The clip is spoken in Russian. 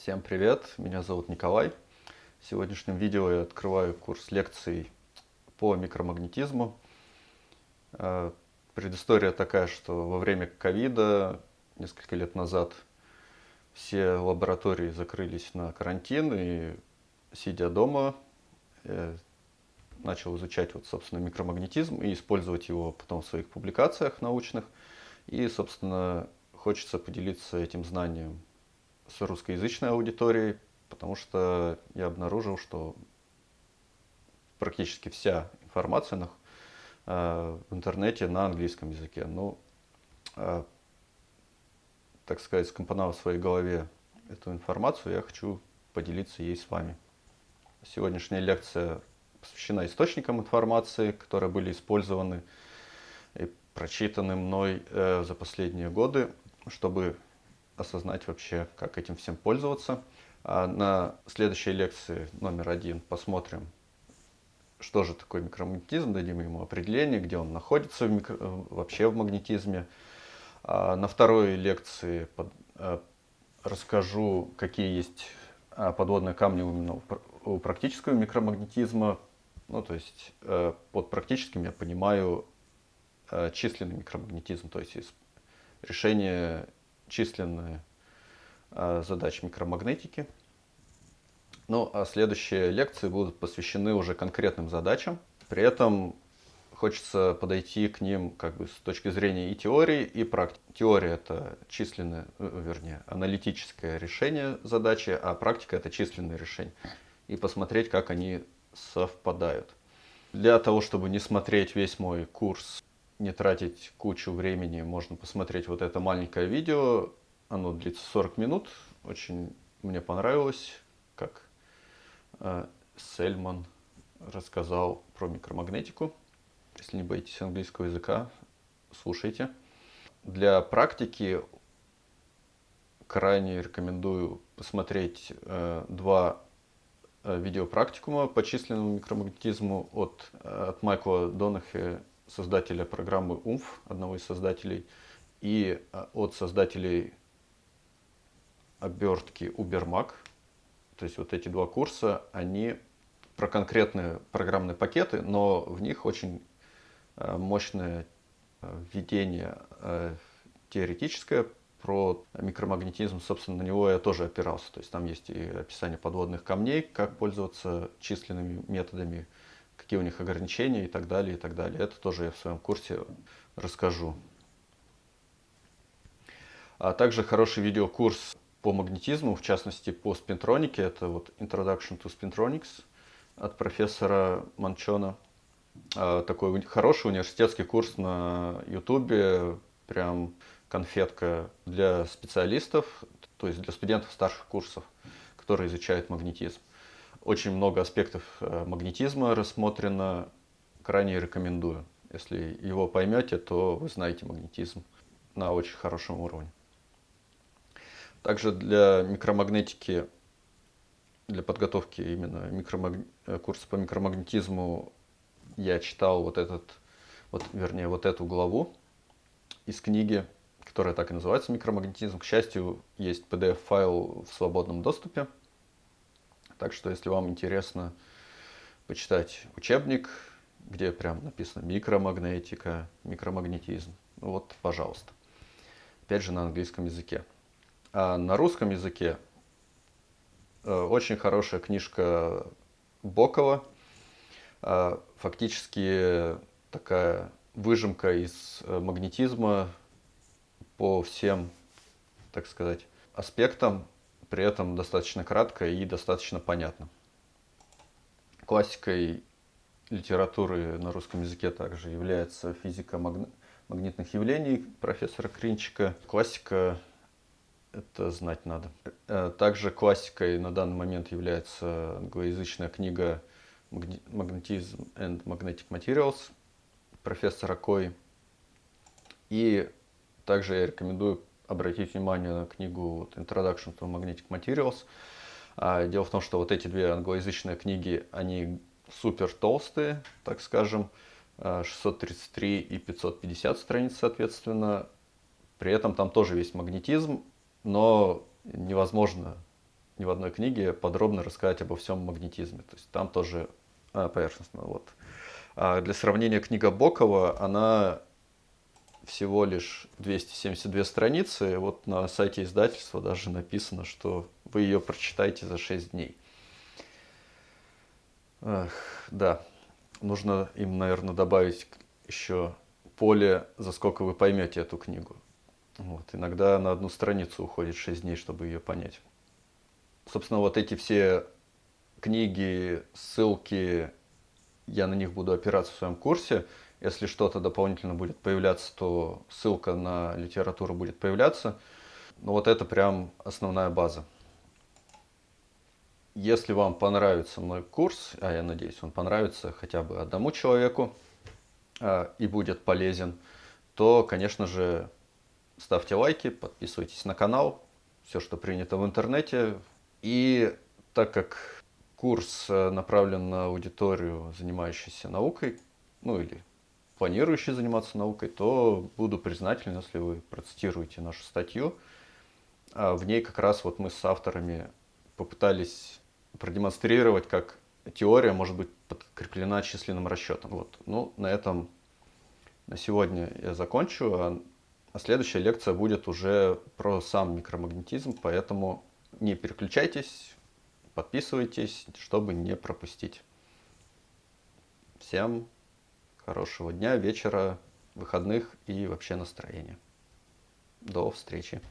Всем привет, меня зовут Николай. В сегодняшнем видео я открываю курс лекций по микромагнетизму. Предыстория такая, что во время ковида, несколько лет назад, все лаборатории закрылись на карантин, и, сидя дома, я начал изучать, собственно, микромагнетизм и использовать его потом в своих публикациях научных. И, собственно, хочется поделиться этим знанием с русскоязычной аудиторией, потому что я обнаружил, что практически вся информация в интернете на английском языке. Так сказать, скомпоновав в своей голове эту информацию, я хочу поделиться ей с вами. Сегодняшняя лекция посвящена источникам информации, которые были использованы и прочитаны мной за последние годы, чтобы осознать вообще, как этим всем пользоваться. А на следующей лекции номер 1 посмотрим, что же такое микромагнетизм, дадим ему определение, где он находится вообще в магнетизме. А на второй лекции расскажу, какие есть подводные камни именно у практического микромагнетизма. То есть под практическим я понимаю численный микромагнетизм, то есть решение численных задач микромагнетики. А следующие лекции будут посвящены уже конкретным задачам. При этом хочется подойти к ним с точки зрения и теории, и практики. Теория – это численное, вернее, аналитическое решение задачи, а практика – это численные решения. И посмотреть, как они совпадают. Для того, чтобы не смотреть весь мой курс, не тратить кучу времени, можно посмотреть вот это маленькое видео. Оно длится 40 минут. Очень мне понравилось, как Сельман рассказал про микромагнетику. Если не боитесь английского языка, слушайте. Для практики крайне рекомендую посмотреть два видеопрактикума по численному микромагнетизму от Майкла Донахи, создателя программы УМФ, одного из создателей, и от создателей обертки Ubermac. То есть вот эти два курса, они про конкретные программные пакеты, но в них очень мощное введение теоретическое про микромагнетизм. Собственно, на него я тоже опирался. То есть там есть и описание подводных камней, как пользоваться численными методами, какие у них ограничения и так далее, и так далее. Это тоже я в своем курсе расскажу. А также хороший видеокурс по магнетизму, в частности по спинтронике. Это Introduction to Spintronics от профессора Манчона. Такой хороший университетский курс на ютубе, прям конфетка для специалистов, то есть для студентов старших курсов, которые изучают магнетизм. Очень много аспектов магнетизма рассмотрено, крайне рекомендую. Если его поймете, то вы знаете магнетизм на очень хорошем уровне. Также для микромагнетики, для подготовки именно курса по микромагнетизму я читал эту главу из книги, которая так и называется «Микромагнетизм». К счастью, есть PDF-файл в свободном доступе. Так что, если вам интересно почитать учебник, где прям написано «Микромагнетика», «Микромагнетизм», пожалуйста. Опять же, на английском языке. А на русском языке очень хорошая книжка Бокова. Фактически такая выжимка из магнетизма по всем, так сказать, аспектам, при этом достаточно кратко и достаточно понятно. Классикой литературы на русском языке также является физика магнитных явлений профессора Кринчика. Классика — это знать надо. Также классикой на данный момент является англоязычная книга Magnetism and Magnetic Materials профессора Кои. И также я рекомендую обратить внимание на книгу Introduction to Magnetic Materials. Дело в том, что эти две англоязычные книги, они супер толстые, так скажем, 633 и 550 страниц, соответственно. При этом там тоже есть магнетизм, но невозможно ни в одной книге подробно рассказать обо всем магнетизме. То есть там тоже поверхностно. Вот. А для сравнения, книга Бокова, она всего лишь 272 страницы. Вот на сайте издательства даже написано, что вы ее прочитаете за 6 дней. Да, нужно им, наверное, добавить еще поле, за сколько вы поймете эту книгу. Вот. Иногда на одну страницу уходит 6 дней, чтобы ее понять. Собственно, вот эти все книги, ссылки, я на них буду опираться в своем курсе. Если что-то дополнительно будет появляться, то ссылка на литературу будет появляться. Но вот это прям основная база. Если вам понравится мой курс, а я надеюсь, он понравится хотя бы одному человеку и будет полезен, то, конечно же, ставьте лайки, подписывайтесь на канал, все, что принято в интернете. И так как курс направлен на аудиторию, занимающуюся наукой, ну или планирующий заниматься наукой, то буду признателен, если вы процитируете нашу статью. В ней как раз вот мы с авторами попытались продемонстрировать, как теория может быть подкреплена численным расчетом. Вот. Ну, на этом на сегодня я закончу, а следующая лекция будет уже про сам микромагнетизм, поэтому не переключайтесь, подписывайтесь, чтобы не пропустить. Всем хорошего дня, вечера, выходных и вообще настроения. До встречи.